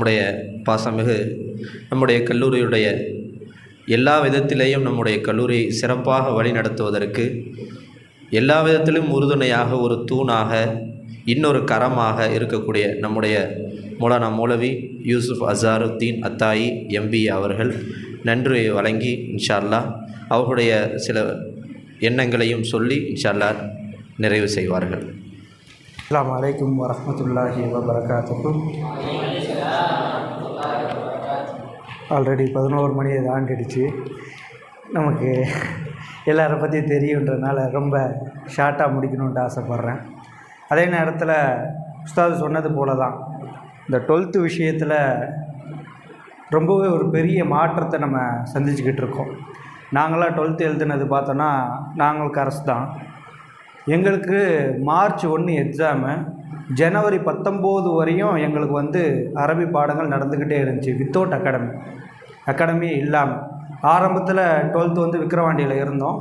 நம்முடைய பாசமிகு நம்முடைய கல்லூரியுடைய எல்லா விதத்திலேயும் நம்முடைய கல்லூரியை சிறப்பாக வழிநடத்துவதற்கு எல்லா விதத்திலும் உறுதுணையாக ஒரு தூணாக இன்னொரு கரமாக இருக்கக்கூடிய நம்முடைய மௌலானா மௌலவி யூசுப் அசாருத்தீன் அத்தாயி எம்பிஏ அவர்கள் நன்றி வழங்கி இன்ஷா அல்லாஹ் அவர்களுடைய சில எண்ணங்களையும் சொல்லி இன்ஷா அல்லாஹ் நிறைவு செய்வார்கள். அஸ்ஸலாமு அலைக்கும் வரஹ்மத்துல்லாஹி வபரகாத்துஹு. ஆல்ரெடி 11 மணியை தாண்டிடுச்சு. நமக்கு எல்லாரை பற்றி தெரியுன்றதுனால ரொம்ப ஷார்ட்டாக முடிக்கணுன்ட்டு ஆசைப்பட்றேன். அதே நேரத்தில் உஸ்தாது சொன்னது போல தான் இந்த 12th விஷயத்தில் ரொம்பவே ஒரு பெரிய மாற்றத்தை நம்ம சந்திச்சுக்கிட்டு இருக்கோம். நாங்களாம் 12th எழுதுனது பார்த்தோன்னா நாங்கள் கரஸ் தான். எங்களுக்கு மார்ச் 1 எக்ஸாமு, ஜனவரி 19 வரையும் எங்களுக்கு அரபி பாடங்கள் நடந்துக்கிட்டே இருந்துச்சு வித்தவுட் அகாடமி இல்லாமல். ஆரம்பத்தில் 12th விக்கிரவாண்டியில் இருந்தோம்.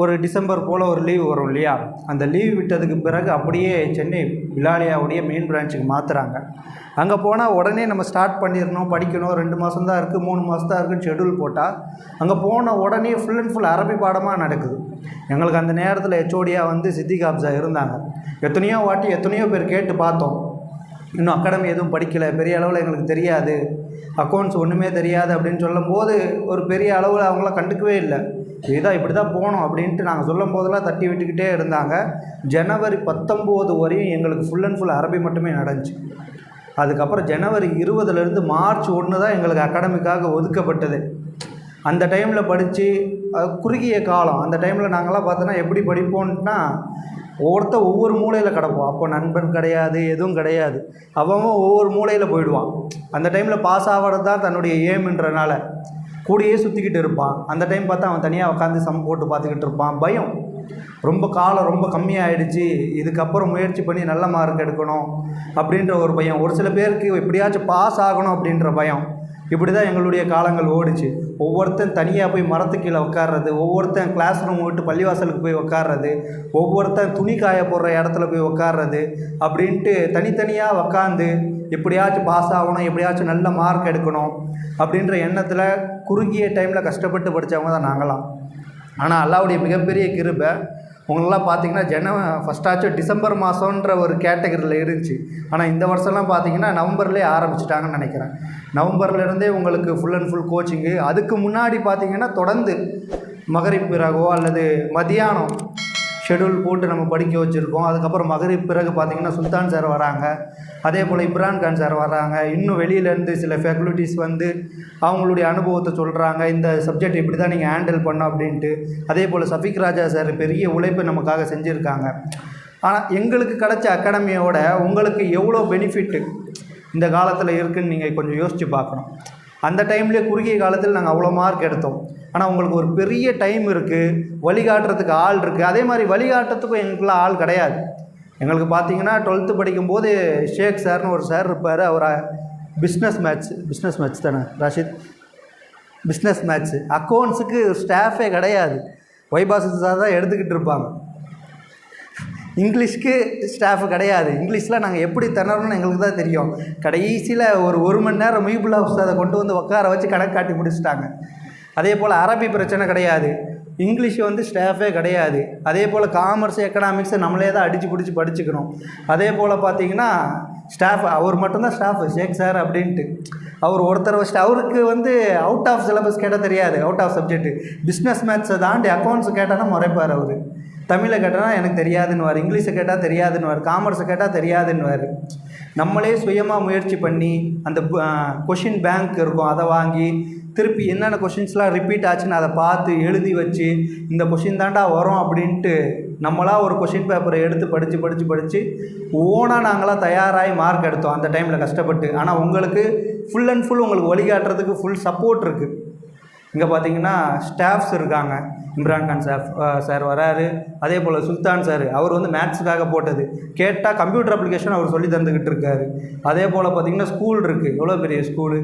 ஒரு டிசம்பர் போல் ஒரு லீவ் வரும் இல்லையா, அந்த லீவ் விட்டதுக்கு பிறகு அப்படியே சென்னை விலாலியாவுடைய மெயின் பிரான்ச்சுக்கு மாற்றுறாங்க. அங்கே போனால் உடனே நம்ம ஸ்டார்ட் பண்ணிடணும், படிக்கணும். 2 மாதம் தான் இருக்குது, 3 மாதம் தான் இருக்குதுன்னு ஷெடியூல் போட்டால் அங்கே போன உடனே ஃபுல் அண்ட் ஃபுல் அரபி பாடமாக நடக்குது. எங்களுக்கு அந்த நேரத்தில் ஹெச்ஓடியாக சித்திக் ஹாப்ஸா இருந்தாங்க. எத்தனையோ பேர் கேட்டு பார்த்தோம், இன்னும் அகாடமி எதுவும் படிக்கலை, பெரிய அளவில் எங்களுக்கு தெரியாது, அக்கௌண்ட்ஸ் ஒன்றுமே தெரியாது அப்படின்னு சொல்லும்போது ஒரு பெரிய அளவில் அவங்களாம் கண்டுக்கவே இல்லை. இதுதான் இப்படி தான் போகணும் அப்படின்ட்டு நாங்கள் சொல்லும் போதெல்லாம் தட்டி விட்டுக்கிட்டே இருந்தாங்க. ஜனவரி 19 வரையும் எங்களுக்கு ஃபுல் அண்ட் ஃபுல் அரபி மட்டுமே நடந்துச்சு. அதுக்கப்புறம் ஜனவரி 20 மார்ச் 1 தான் எங்களுக்கு அகாடமிக்காக ஒதுக்கப்பட்டது. அந்த டைமில் படித்து குறுகிய காலம். அந்த டைமில் நாங்களாம் பார்த்தோன்னா எப்படி படிப்போம்னா ஒவ்வொரு மூலையில் கிடப்போம். அப்போ நண்பன் கிடையாது, எதுவும் கிடையாது. அவன் ஒவ்வொரு மூலையில் போயிடுவான். அந்த டைமில் பாஸ் ஆகிறது தான் தன்னுடைய ஏம்ன்றனால கூடியே சுற்றிக்கிட்டு இருப்பான். அந்த டைம் பார்த்தா அவன் தனியாக உட்காந்து சம் போட்டு பார்த்துக்கிட்டு இருப்பான். பயம், காலம் ரொம்ப கம்மியாகிடுச்சு, இதுக்கப்புறம் முயற்சி பண்ணி நல்ல மார்க் எடுக்கணும் அப்படின்ற ஒரு பயம். ஒரு சில பேருக்கு எப்படியாச்சும் பாஸ் ஆகணும் அப்படின்ற பயம். இப்படி தான் எங்களுடைய காலங்கள் ஓடிச்சு. ஒவ்வொருத்தன் தனியாக போய் மரத்துக்கு கீழே உட்கார்றது, ஒவ்வொருத்தன் கிளாஸ் ரூம் விட்டு பள்ளிவாசலுக்கு போய் உட்கார்றது, ஒவ்வொருத்தன் துணி காய போடுற இடத்துல போய் உட்கார்றது அப்படின்ட்டு தனித்தனியாக உட்காந்து எப்படியாச்சும் பாஸ் ஆகணும், எப்படியாச்சும் நல்ல மார்க் எடுக்கணும் அப்படின்ற எண்ணத்தில் குறுகிய டைமில் கஷ்டப்பட்டு படித்தவங்க தான் நாங்களாம். ஆனால் அல்லாஹ்வுடைய மிகப்பெரிய கிருபை, உங்களெல்லாம் பார்த்தீங்கன்னா ஃபஸ்ட்டாச்சும் டிசம்பர் மாதன்ற ஒரு கேட்டகரியில் இருந்துச்சு. ஆனால் இந்த வருஷம்லாம் பார்த்தீங்கன்னா நவம்பர்லேயே ஆரம்பிச்சிட்டாங்கன்னு நினைக்கிறேன். நவம்பர்லேருந்தே உங்களுக்கு ஃபுல் அண்ட் ஃபுல் கோச்சிங்கு. அதுக்கு முன்னாடி பார்த்தீங்கன்னா தொடர்ந்து மகரிப் பிறகோ அல்லது மதியானம் ஷெடியூல் போட்டு நம்ம படிக்க வச்சுருக்கோம். அதுக்கப்புறம் மகரிப் பிறகு பார்த்திங்கன்னா சுல்தான் சார் வராங்க, அதே போல் இப்ரான் கான் சார் வராங்க. இன்னும் வெளியிலேருந்து சில ஃபேக்கல்ட்டிஸ் அவங்களுடைய அனுபவத்தை சொல்கிறாங்க, இந்த சப்ஜெக்ட் இப்படி தான் நீங்கள் ஹேண்டில் பண்ணோம் அப்படின்ட்டு. அதே போல் சஃபிக் ராஜா சார் பெரிய உழைப்பு நமக்காக செஞ்சுருக்காங்க. ஆனால் எங்களுக்கு கிடச்ச அகாடமியோட உங்களுக்கு எவ்வளோ பெனிஃபிட்டு இந்த காலத்தில் இருக்குதுன்னு நீங்கள் கொஞ்சம் யோசித்து பார்க்கணும். அந்த டைம்லேயே குறுகிய காலத்தில் நாங்கள் அவ்வளோ மார்க் எடுத்தோம். ஆனால் உங்களுக்கு ஒரு பெரிய டைம் இருக்குது, வழிகாட்டுறதுக்கு ஆள் இருக்குது. அதே மாதிரி வழிகாட்டுறதுக்கும் எங்களுக்குலாம் ஆள் கிடையாது. எங்களுக்கு பார்த்தீங்கன்னா 12th படிக்கும்போது ஷேக் சார்னு ஒரு சார் இருப்பார். அவர் பிஸ்னஸ் மேட்ச் தானே ராஷித், பிஸ்னஸ் மேட்ச்சு அக்கௌண்ட்ஸுக்கு ஸ்டாஃபே கிடையாது. வைபாஸ் சார் தான் எடுத்துக்கிட்டு இருப்பாங்க. இங்கிலீஷ்க்கு ஸ்டாஃபு கிடையாது. இங்கிலீஷில் நாங்கள் எப்படி திணறணும்னு எங்களுக்கு தான் தெரியும். கடைசியில் ஒரு மணி நேரம் முஹிபுல்லா உஸ்தாதை கொண்டு உட்கார வச்சு கணக்கு காட்டி முடிச்சுட்டாங்க. அதே போல் அரபி பிரச்சனை கிடையாது, இங்கிலீஷ் ஸ்டாஃபே கிடையாது. அதே போல் காமர்ஸ் எக்கனாமிக்ஸை நம்மளே தான் அடித்து பிடிச்சி படிச்சுக்கணும். அதே போல் பார்த்திங்கன்னா ஸ்டாஃப் அவர் மட்டும்தான் ஸ்டாஃபு ஷேக் சார் அப்படின்ட்டு. அவர் ஒருத்தர் வச்சுட்டு அவருக்கு அவுட் ஆஃப் சிலபஸ் கேட்டால் தெரியாது, அவுட் ஆஃப் சப்ஜெக்ட்டு. பிஸ்னஸ் மேத்ஸை தாண்டி அக்கௌண்ட்ஸ் கேட்டானா முறைப்பார். அவர் தமிழை கேட்டால் எனக்கு தெரியாதுன்னுவார், இங்கிலீஷை கேட்டால் தெரியாதுன்னுவார், காமர்ஸை கேட்டால் தெரியாதுன்னுவார். நம்மளே சுயமாக முயற்சி பண்ணி அந்த கொஷின் பேங்க் இருக்கும், அதை வாங்கி திருப்பி என்னென்ன கொஷின்ஸ்லாம் ரிப்பீட் ஆச்சுன்னு அதை பார்த்து எழுதி வச்சு இந்த கொஷின் தாண்டா வரும் அப்படின்ட்டு நம்மளாக ஒரு கொஷின் பேப்பரை எடுத்து படித்து ஓனாக நாங்களாம் தயாராகி மார்க் எடுத்தோம் அந்த டைமில் கஷ்டப்பட்டு. ஆனால் உங்களுக்கு ஃபுல் அண்ட் ஃபுல் உங்களுக்கு வழிகாட்டுறதுக்கு ஃபுல் சப்போர்ட் இருக்குது. இங்கே பார்த்தீங்கன்னா ஸ்டாஃப்ஸ் இருக்காங்க. இம்ரான் கான் சார் வராரு. அதே போல் சுல்தான் சார், அவர் மேத்ஸுக்காக போட்டது. கேட்டால் கம்ப்யூட்டர் அப்ளிகேஷன் அவர் சொல்லி தந்துக்கிட்டு இருக்காரு. அதே போல் பார்த்திங்கன்னா ஸ்கூல் இருக்குது, எவ்வளோ பெரிய ஸ்கூலு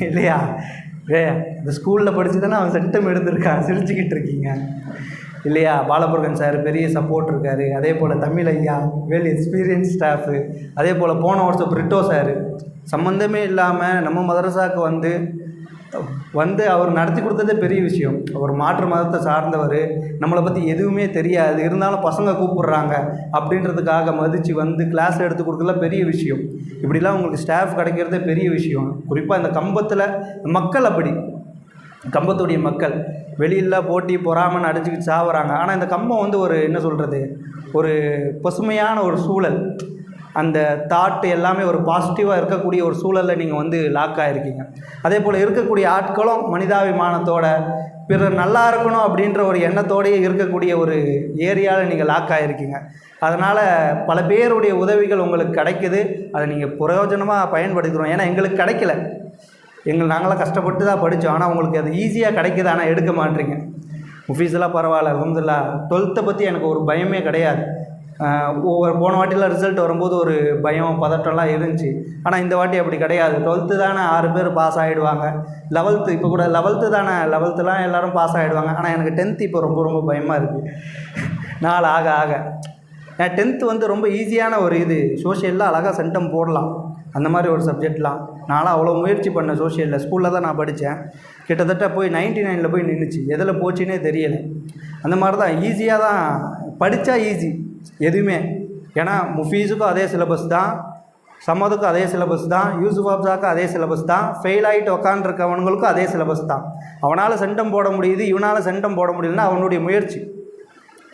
இல்லையா? இந்த ஸ்கூலில் படித்து தானே அவன் சென்டம் எடுத்திருக்கான், சிரிச்சுக்கிட்டு இருக்கீங்க. இல்லையா? பாலமுருகன் சார் பெரிய சப்போர்ட் இருக்கார். அதே போல் தமிழ் ஐயா வெல் எக்ஸ்பீரியன்ஸ் ஸ்டாஃபு. அதே போல் போன வருஷம் பிரிட்டோ சார் சம்மந்தமே இல்லாமல் நம்ம மதரசாவுக்கு வந்து அவர் நடத்தி கொடுத்ததே பெரிய விஷயம். அவர் மாற்று மதத்தை சார்ந்தவர், நம்மளை பற்றி எதுவுமே தெரியாது, இருந்தாலும் பசங்க கூப்பிட்றாங்க அப்படின்றதுக்காக மதித்து வந்து கிளாஸ் எடுத்து கொடுக்கலாம் பெரிய விஷயம். இப்படிலாம் உங்களுக்கு ஸ்டாஃப் கிடைக்கிறதே பெரிய விஷயம். குறிப்பாக இந்த கம்பத்தில் மக்கள் அப்படி, கம்பத்துடைய மக்கள் வெளியில் போட்டி பொறாமன்னு அடிச்சுக்கிட்டு சாவுறாங்க. ஆனால் இந்த கம்பம் ஒரு என்ன சொல்கிறது, ஒரு பசுமையான ஒரு சூழல், அந்த தாட் எல்லாமே ஒரு பாசிட்டிவாக இருக்கக்கூடிய ஒரு சூழலில் நீங்கள் லாக் ஆகிருக்கீங்க. அதே போல் இருக்கக்கூடிய ஆட்களும் மனிதாபிமானத்தோட பிறர் நல்லா இருக்கணும் அப்படின்ற ஒரு எண்ணத்தோடையே இருக்கக்கூடிய ஒரு ஏரியாவில் நீங்கள் லாக் ஆகிருக்கீங்க. அதனால் பல பேருடைய உதவிகள் உங்களுக்கு கிடைக்குது. அதை நீங்கள் பிரயோஜனமாக பயன்படுத்துகிறோம். ஏன்னா எங்களுக்கு கிடைக்கல, நாங்களாம் கஷ்டப்பட்டு தான் படித்தோம். ஆனால் உங்களுக்கு அது ஈஸியாக கிடைக்குது, ஆனால் எடுக்க மாட்டீங்க. முஃபீஸெல்லாம் பரவாயில்ல, அல்ஹம்துலில்லாஹ். 12th பற்றி எனக்கு ஒரு பயமே கிடையாது. போன வாட்டிலாம் ரிசல்ட் வரும்போது ஒரு பயம் பதட்டம்லாம் இருந்துச்சு. ஆனால் இந்த வாட்டி அப்படி கிடையாது. 12th தானே 6 பேர் பாஸ் ஆகிடுவாங்க. 11th இப்போ கூட 11th தானே, 11thலாம் எல்லோரும் பாஸ் ஆகிடுவாங்க. ஆனால் எனக்கு 10th இப்போ ரொம்ப ரொம்ப பயமாக இருக்குது. நாள் ஆக ஆக 10th ரொம்ப ஈஸியான ஒரு சோஷியலில் அழகாக சென்டம் போடலாம், அந்த மாதிரி ஒரு சப்ஜெக்ட்லாம். நானும் அவ்வளோ முயற்சி பண்ணேன் சோஷியலில். ஸ்கூலில் தான் நான் படித்தேன். கிட்டத்தட்ட போய் 99ல் போய் நின்றுச்சு. எதில் போச்சுன்னே தெரியலை. அந்த மாதிரி தான் ஈஸியாக தான் படித்தா ஈஸி எதுவுமே. ஏன்னா முஃபீஸுக்கும் அதே சிலபஸ் தான், சம்மதுக்கும் அதே சிலபஸ் தான், யூசுப் அப்சாக்கும் அதே சிலபஸ் தான், ஃபெயில் ஆகிட்டு உக்காண்டிருக்கவனுங்களுக்கும் அதே சிலபஸ் தான். அவனால் சென்டம் போட முடியுது, இவனால் சென்டம் போட முடியலன்னா அவனுடைய முயற்சி,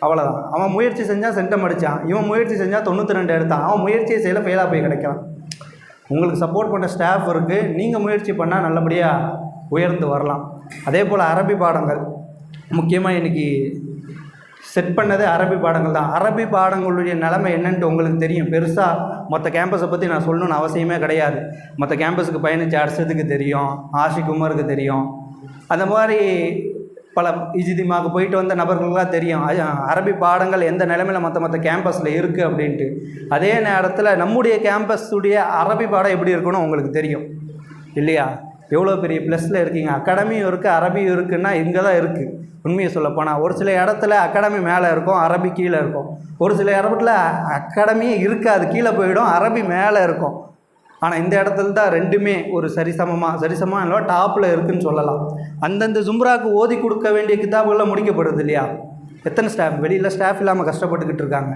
அவ்வளோதான். அவன் முயற்சி செஞ்சால் சென்டம் அடித்தான், இவன் முயற்சி செஞ்சால் 92 எடுத்தான். அவன் முயற்சியை செய்யல, ஃபெயிலாக போய் கிடைக்கலாம். உங்களுக்கு சப்போர்ட் பண்ண ஸ்டாஃப் இருக்குது, நீங்கள் முயற்சி பண்ணால் நல்லபடியாக உயர்ந்து வரலாம். அதே போல் அரபி பாடங்கள் முக்கியமாக இன்றைக்கி செட் பண்ணதே அரபி பாடங்கள் தான். அரபி பாடங்களுடைய நிலைமை என்னன்ட்டு உங்களுக்கு தெரியும். பெருசாக மற்ற கேம்பஸை பற்றி நான் சொல்லணுன்னு அவசியமே கிடையாது. மற்ற கேம்பஸுக்கு பயணித்த அர்ஷத்துக்கு தெரியும், ஆஷிக் உமருக்கு தெரியும், அந்த மாதிரி பல இஜிதிமாவுக்கு போயிட்டு வந்த நபர்களுக்கெல்லாம் தெரியும் அரபி பாடங்கள் எந்த நிலைமையில் மற்ற கேம்பஸில் இருக்குது அப்படின்ட்டு. அதே நேரத்தில் நம்முடைய கேம்பஸுடைய அரபி பாடம் எப்படி இருக்குன்னு உங்களுக்கு தெரியும் இல்லையா? எவ்வளோ பெரிய ப்ளஸில் இருக்கீங்க. அகாடமியும் இருக்குது, அரபியும் இருக்குன்னா இங்கே தான் இருக்குது. உண்மையை சொல்லப்போனால் ஒரு சில இடத்துல அகாடமி மேலே இருக்கும், அரபி கீழே இருக்கும். ஒரு சில இடத்துல அகாடமியே இருக்காது, கீழே போயிடும், அரபி மேலே இருக்கும். ஆனால் இந்த இடத்துல தான் ரெண்டுமே ஒரு சரிசமமாக இல்லை, டாப்பில் இருக்குதுன்னு சொல்லலாம். அந்தந்த ஜும்ராவுக்கு ஓதி கொடுக்க வேண்டிய கிதாபுகள்லாம் முடிக்கப்படுது இல்லையா? எத்தனை ஸ்டாஃப் வெளியில் ஸ்டாஃப் இல்லாமல் கஷ்டப்பட்டுக்கிட்டு இருக்காங்க.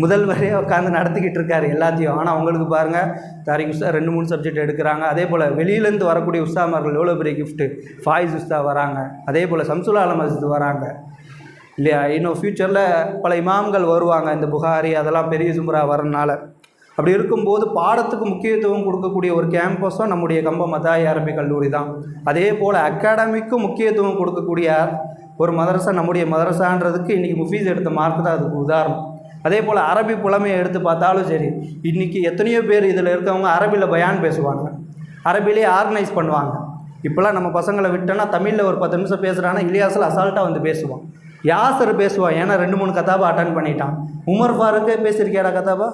முதல்வரே உட்காந்து நடத்திக்கிட்டு இருக்காரு எல்லாத்தையும். ஆனால் அவங்களுக்கு பாருங்கள், தாரிக் உஸ்தா 2-3 சப்ஜெக்ட் எடுக்கிறாங்க. அதே போல் வெளியிலேருந்து வரக்கூடிய உஸ்தாமார்கள் எவ்வளோ பெரிய கிஃப்ட்டு. ஃபாயிஸ் உஸ்தா வராங்க, அதே போல் சம்சுல் ஆலம் மஸ்ஜித் வராங்க இல்லையா? இன்னும் ஃப்யூச்சரில் பல இமாம்கள் வருவாங்க. இந்த புகாரி அதெல்லாம் பெரிய ஜும்ரா வரனால. அப்படி இருக்கும்போது பாடத்துக்கு முக்கியத்துவம் கொடுக்கக்கூடிய ஒரு கேம்பஸும் நம்முடைய கம்பம் மதாய் அரபி கல்லூரி தான். அதே போல் அகாடமிக்கும் முக்கியத்துவம் கொடுக்கக்கூடிய ஒரு மதரசா நம்முடைய மதரசான்றதுக்கு இன்றைக்கி முஃபீஸ் எடுத்த மார்க் தான் அதுக்கு உதாரணம். அதே போல் அரபி புலமையை எடுத்து பார்த்தாலும் சரி, இன்றைக்கி எத்தனையோ பேர் இதில் இருக்கவங்க அரபியில் பயான் பேசுவாங்க, அரபிலே ஆர்கனைஸ் பண்ணுவாங்க. இப்போலாம் நம்ம பசங்களை விட்டோன்னா தமிழில் ஒரு 10 நிமிஷம் பேசுகிறான்னா இலியாஸில் அசால்ட்டாக வந்து பேசுவான், யாசர் பேசுவான். ஏன்னா 2-3 கதாபா அட்டன் பண்ணிட்டான். உமர் ஃபாருக்கே பேசியிருக்கியாடா கதாபா?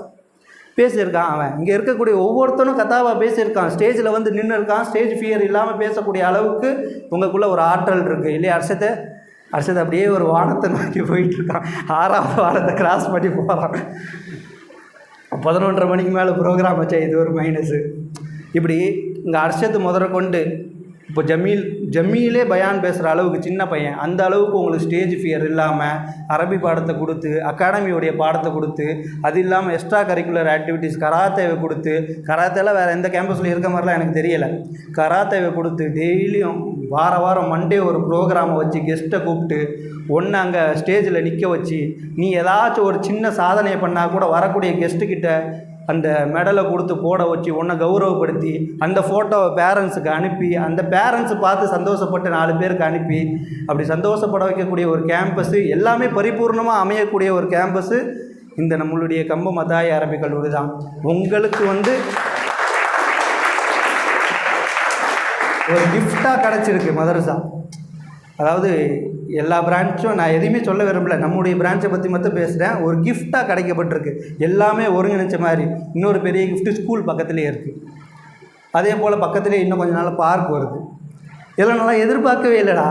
பேசியிருக்கான். அவன் இங்கே இருக்கக்கூடிய ஒவ்வொருத்தனும் கதாவா பேசியிருக்கான். ஸ்டேஜில் வந்து நின்று இருக்கான். ஸ்டேஜ் ஃபியர் இல்லாமல் பேசக்கூடிய அளவுக்கு உங்களுக்குள்ளே ஒரு ஆற்றல் இருக்குது இல்லையா? அர்ஷத் அப்படியே ஒரு வானத்தை நோக்கி போயிட்டுருக்கான். 6ஆவது வானத்தை கிராஸ் பண்ணி போகிறான். 11:30 மணிக்கு மேலே ப்ரோக்ராம் வச்சா இது ஒரு மைனஸு. இப்படி இங்கே அர்ஷத் முதற்கொண்டு இப்போ ஜமீலே பயான் பேசுகிற அளவுக்கு சின்ன பையன், அந்த அளவுக்கு உங்களுக்கு ஸ்டேஜ் ஃபியர் இல்லாமல் அரபி பாடத்தை கொடுத்து, அகாடமியோடைய பாடத்தை கொடுத்து, அது இல்லாமல் எக்ஸ்ட்ரா கரிக்குலர் ஆக்டிவிட்டீஸ் கராத்தேவை கொடுத்து, கராத்தேலாம் வேறு எந்த கேம்பஸில் இருக்க மாதிரிலாம் எனக்கு தெரியலை, கராத்தேவை கொடுத்து டெய்லியும் வாரம் மண்டே ஒரு ப்ரோக்ராமை வச்சு கெஸ்ட்டை கூப்பிட்டு ஒன்று அங்கே ஸ்டேஜில் நிற்க வச்சு, நீ ஏதாச்சும் ஒரு சின்ன சாதனையை பண்ணால் கூட வரக்கூடிய கெஸ்ட்டுக்கிட்ட அந்த மெடலை கொடுத்து போட வச்சு ஒன்றை கௌரவப்படுத்தி அந்த ஃபோட்டோவை பேரண்ட்ஸுக்கு அனுப்பி, அந்த பேரண்ட்ஸை பார்த்து சந்தோஷப்பட்டு 4 பேருக்கு அனுப்பி, அப்படி சந்தோஷப்பட வைக்கக்கூடிய ஒரு கேம்பஸ்ஸு, எல்லாமே பரிபூர்ணமாக அமையக்கூடிய ஒரு கேம்பஸ்ஸு இந்த நம்மளுடைய கம்பம் மதாய் அரபி கல்லூரி தான். உங்களுக்கு ஒரு கிஃப்டாக கிடச்சிருக்கு மதரசா. அதாவது எல்லா பிரான்ச்சும் நான் எதையுமே சொல்ல விரும்பல, நம்முடைய பிரான்ச்சை பற்றி மட்டும் பேசுகிறேன். ஒரு கிஃப்டாக கிடைக்கப்பட்டிருக்கு, எல்லாமே ஒருங்கிணைச்ச மாதிரி. இன்னொரு பெரிய கிஃப்ட்டு ஸ்கூல் பக்கத்துலேயே இருக்குது. அதே போல் பக்கத்துலேயே இன்னும் கொஞ்ச நாள் பார்க் வருது. இதெல்லாம் நல்லா எதிர்பார்க்கவே இல்லைடா.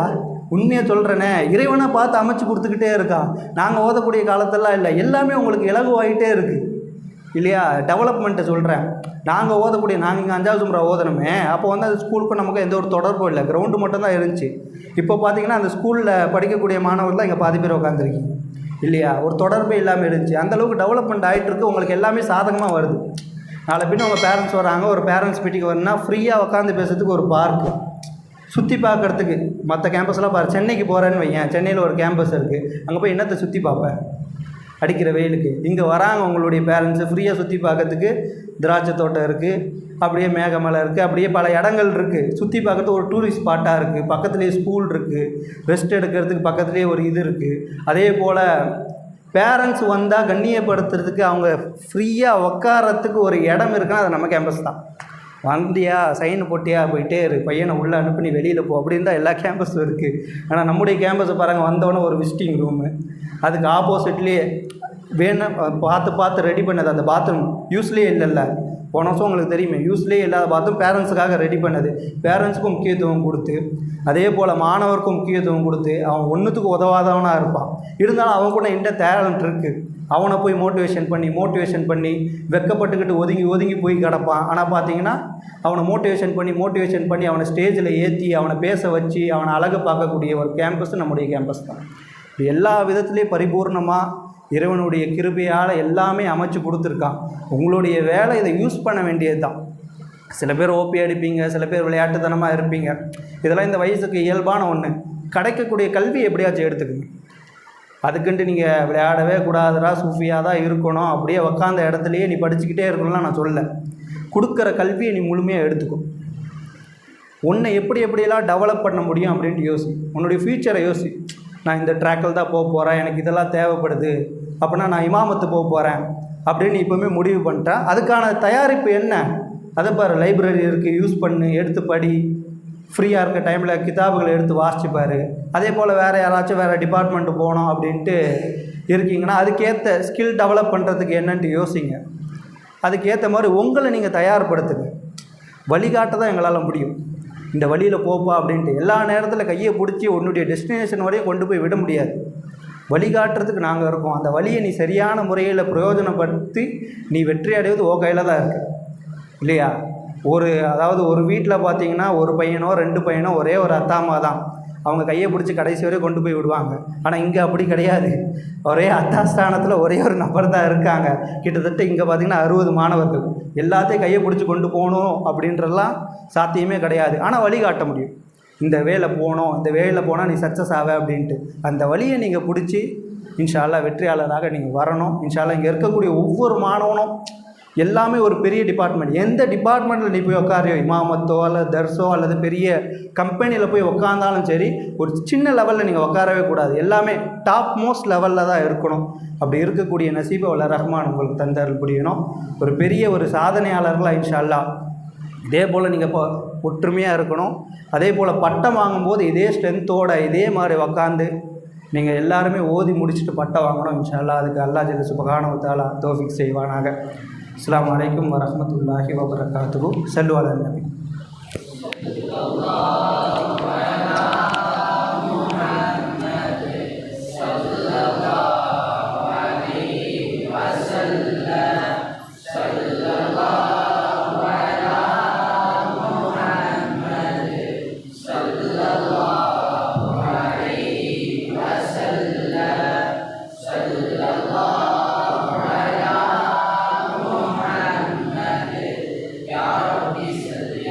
உண்மையை சொல்கிறேனே, இறைவனை பார்த்து அமைச்சு கொடுத்துக்கிட்டே இருக்கான். நாங்கள் ஓதக்கூடிய காலத்தெல்லாம் இல்லை, எல்லாமே உங்களுக்கு இலகுவாகிட்டே இருக்குது இல்லையா? டெவலப்மெண்ட்டை சொல்கிறேன். நாங்கள் ஓதக்கூடிய நாங்கள் இங்கே 5வது சும்ரா ஓதணுமே, அப்போ வந்து அது ஸ்கூலுக்கும் நமக்கு எந்த ஒரு தொடர்பும் இல்லை, கிரவுண்டு மட்டும்தான் இருந்துச்சு. இப்போ பார்த்தீங்கன்னா அந்த ஸ்கூலில் படிக்கக்கூடிய மாணவர்கள் தான் இங்கே பாதி பேர் உட்காந்துருக்கீங்க இல்லையா? ஒரு தொடர்பே இல்லாமல் இருந்துச்சு. அந்தளவுக்கு டெவலப்மெண்ட் ஆகிட்டு இருக்கு. உங்களுக்கு எல்லாமே சாதகமாக வருது. நாளை பின்ன உங்கள் பேரண்ட்ஸ் வராங்க, ஒரு பேரண்ட்ஸ் மீட்டிங் வரணுன்னா ஃப்ரீயாக உட்காந்து பேசுறதுக்கு ஒரு பார்க்கு, சுற்றி பார்க்குறதுக்கு. மற்ற கேம்பஸ்லாம் பாரு, சென்னைக்கு போகிறேன்னு வையன், சென்னையில் ஒரு கேம்பஸ் இருக்குது, அங்கே போய் என்னத்தை சுற்றி பார்ப்பேன் அடிக்கிற வெயிலுக்கு? இங்கே வராங்க உங்களுடைய பேரண்ட்ஸு ஃப்ரீயாக சுற்றி பார்க்கறதுக்கு. திராட்சை தோட்டம் இருக்குது, அப்படியே மேகமலை இருக்குது, அப்படியே பல இடங்கள் இருக்குது சுற்றி பார்க்கறதுக்கு. ஒரு டூரிஸ்ட் ஸ்பாட்டாக இருக்குது, பக்கத்துலேயே ஸ்கூல் இருக்குது, ரெஸ்ட் எடுக்கிறதுக்கு பக்கத்துலேயே ஒரு இது இருக்குது. அதே போல் பேரண்ட்ஸ் வந்தால் கண்ணியப்படுத்துறதுக்கு, அவங்க ஃப்ரீயாக உட்காரத்துக்கு ஒரு இடம் இருக்குன்னா அது நம்ம கேம்பஸ் தான். வந்தியா சைன் போட்டியா போயிட்டே இரு, பையனை உள்ளே அனுப்பி நீ வெளியில் போ அப்படின்னு தான் எல்லா கேம்பஸும் இருக்குது. ஆனால் நம்முடைய கேம்பஸை பாருங்கள், வந்தவொடனே ஒரு விசிட்டிங் ரூமு, அதுக்கு ஆப்போசிட்லேயே வேணும் பார்த்து ரெடி பண்ணது. அந்த பாத்ரூம் யூஸ்லேயே இல்லைல்ல, போன வருஷம் உங்களுக்கு தெரியுமே, யூஸ்லேயே இல்லாத பாத்ரூம் பேரண்ட்ஸுக்காக ரெடி பண்ணது. பேரண்ட்ஸுக்கும் முக்கியத்துவம் கொடுத்து, அதே போல் மாணவருக்கும் முக்கியத்துவம் கொடுத்து, அவன் ஒன்றுத்துக்கு உதவாதவனாக இருப்பான், இருந்தாலும் அவன் கூட இந்த டேலண்ட் இருக்குது, அவனை போய் மோட்டிவேஷன் பண்ணி வெக்கப்பட்டுக்கிட்டு ஒதுங்கி போய் கிடப்பான். ஆனால் பார்த்தீங்கன்னா அவனை மோட்டிவேஷன் பண்ணி அவனை ஸ்டேஜில் ஏற்றி அவனை பேச வச்சு அவனை அழகு பார்க்கக்கூடிய ஒரு கேம்பஸ் நம்முடைய கேம்பஸ் தான். இப்படி எல்லா விதத்துலேயும் பரிபூர்ணமாக இறைவனுடைய கிருபையால் எல்லாமே அமைச்சு கொடுத்துருக்கான். உங்களுடைய வேலை இதை யூஸ் பண்ண வேண்டியது தான். சில பேர் ஓபி அடிப்பீங்க, சில பேர் விளையாட்டுத்தனமாக இருப்பீங்க, இதெல்லாம் இந்த வயசுக்கு இயல்பான ஒன்று. கிடைக்கக்கூடிய கல்வி எப்படியாச்சும் எடுத்துக்கங்க. அதுக்குன்ட்டு நீங்கள் விளையாடவே கூடாதுடா, சூஃபியாக தான் இருக்கணும், அப்படியே உக்காந்த இடத்துலையே நீ படிச்சுக்கிட்டே இருக்கணும்லாம் நான் சொல்லலை. கொடுக்குற கல்வியை நீ முழுமையாக எடுத்துக்கும். உன்னை எப்படியெல்லாம் டெவலப் பண்ண முடியும் அப்படின்ட்டு யோசி. உன்னுடைய ஃப்யூச்சரை யோசி. நான் இந்த ட்ராக்கில் தான் போக போகிறேன், எனக்கு இதெல்லாம் தேவைப்படுது, அப்படின்னா நான் இமாமத்து போக போகிறேன் அப்படின்னு இப்போவுமே முடிவு பண்ணிட்டேன். அதுக்கான தயாரிப்பு என்ன? அதை பாரு, லைப்ரரி இருக்குது, யூஸ் பண்ணு, எடுத்து படி. ஃப்ரீயாக இருக்க டைமில் கிதாபுகளை எடுத்து வாசிச்சுப்பார். அதே போல் வேறு யாராச்சும் வேறு டிபார்ட்மெண்ட்டு போகணும் அப்படின்ட்டு இருக்கீங்கன்னா அதுக்கேற்ற ஸ்கில் டெவலப் பண்ணுறதுக்கு என்னன்ட்டு யோசிங்க. அதுக்கேற்ற மாதிரி உங்களை நீங்கள் தயார்படுத்துங்க. வழிகாட்ட தான் எங்களால் முடியும். இந்த வழியில் போப்பா அப்படின்ட்டு எல்லா நேரத்தில் கையை பிடிச்சி உன்னுடைய டெஸ்டினேஷன் வரையும் கொண்டு போய் விட முடியாது. வழிகாட்டுறதுக்கு நாங்கள் இருக்கோம். அந்த வழியை நீ சரியான முறையில் பிரயோஜனப்படுத்தி நீ வெற்றி அடைவது ஓ கையில் தான் இருக்குது இல்லையா? அதாவது ஒரு வீட்டில் பார்த்தீங்கன்னா ஒரு பையனோ 2 பையனோ ஒரே ஒரு அத்தா அம்மா தான், அவங்க கையை பிடிச்சி கடைசி வரை கொண்டு போய் விடுவாங்க. ஆனால் இங்கே அப்படி கிடையாது. ஒரே அத்தாஸ்தானத்தில் ஒரே ஒரு நபர் தான் இருக்காங்க. கிட்டத்தட்ட இங்கே பார்த்திங்கன்னா 60 மாணவர்கள். எல்லாத்தையும் கையை பிடிச்சி கொண்டு போகணும் அப்படின்றலாம் சாத்தியமே கிடையாது. ஆனால் வழிகாட்ட முடியும். இந்த வேலை போகணும், இந்த வேலையில் போனால் நீ சக்ஸஸ் ஆவே அப்படின்ட்டு அந்த வழியை நீங்கள் பிடிச்சி இன்ஷா அல்லாஹ் வெற்றியாளராக நீங்கள் வரணும். இன்ஷா அல்லாஹ் இங்கே இருக்கக்கூடிய ஒவ்வொரு மாணவனும் எல்லாமே ஒரு பெரிய டிபார்ட்மெண்ட். எந்த டிபார்ட்மெண்ட்டில் நீ போய் உட்காரியோ, இமாமத்தோ அல்லது தர்ஸோ அல்லது பெரிய கம்பெனியில் போய் உட்காந்தாலும் சரி, ஒரு சின்ன லெவலில் நீங்கள் உட்காரவே கூடாது. எல்லாமே டாப் மோஸ்ட் லெவலில் தான் இருக்கணும். அப்படி இருக்கக்கூடிய நசீபை வல்ல ரஹ்மான் உங்களுக்கு தந்தருள் புரியணும். ஒரு பெரிய ஒரு சாதனையாளர்களாக இன்ஷா அல்லாஹ் இதே போல் நீங்கள் இப்போ ஒற்றுமையாக இருக்கணும். அதே போல் பட்டம் வாங்கும்போது இதே ஸ்ட்ரென்த்தோடு இதே மாதிரி உக்காந்து நீங்கள் எல்லாருமே ஓதி முடிச்சுட்டு பட்டம் வாங்கணும் இன்ஷா அல்லாஹ். அதுக்கு அல்லாஹ் ஜல்ல சுப்ஹானஹு வ தஆலா தௌஃபீக் செய்வானாக. அஸ்ஸலாமு அலைக்கும் வரஹ்மத்துல்லாஹி வபரகாத்துஹு. ஸல்லு அலா நபி. Ya Rabbi salli